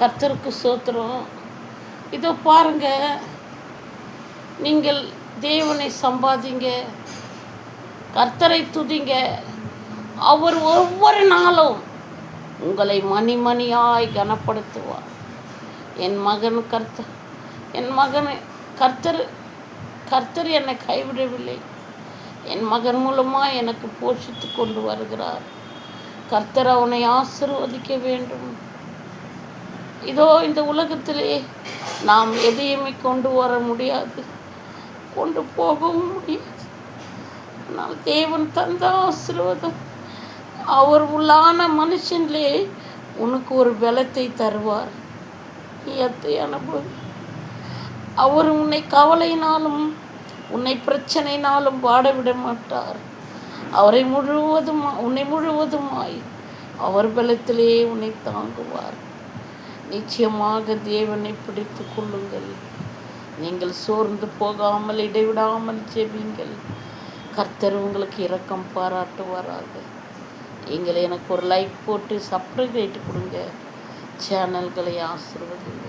கர்த்தருக்கு ஸ்தோத்திரம். இதோ பாருங்க, நீங்கள் தேவனை சம்பாதிங்க, கர்த்தரை துதிங்க. அவர் ஒவ்வொரு நாளும் உங்களை மணிமணியாய் கனப்படுத்துவார். என் மகன் கர்த்தர் என்னை கைவிடவில்லை. என் மகன் மூலமாக எனக்கு போஷித்து கொண்டு வருகிறார். கர்த்தர் அவனை ஆசீர்வதிக்க வேண்டும். இதோ இந்த உலகத்திலே நாம் எதையுமே கொண்டு வர முடியாது, கொண்டு போகவும் முடியாது. ஆனால் தேவன் தந்த ஆசீர்வாதம், அவர் உள்ளான மனுஷன்லே உனக்கு ஒரு பலத்தை தருவார். நீ அனுபவி. அவர் உன்னை கவலையினாலும் உன்னை பிரச்சனையினாலும் பாடவிட மாட்டார். உன்னை முழுவதுமாய் அவர் பலத்திலே உன்னை தாங்குவார். நிச்சயமாக தேவனை பிடித்து கொள்ளுங்கள். நீங்கள் சோர்ந்து போகாமல் இடைவிடாமல் ஜெபிங்கள். கர்த்தர் உங்களுக்கு இரக்கம் பாராட்டுவாராக. எனக்கு ஒரு லைக் போட்டு சப்ஸ்கிரைப் கொடுங்க. சேனல்களை ஆசீர்வதிங்க.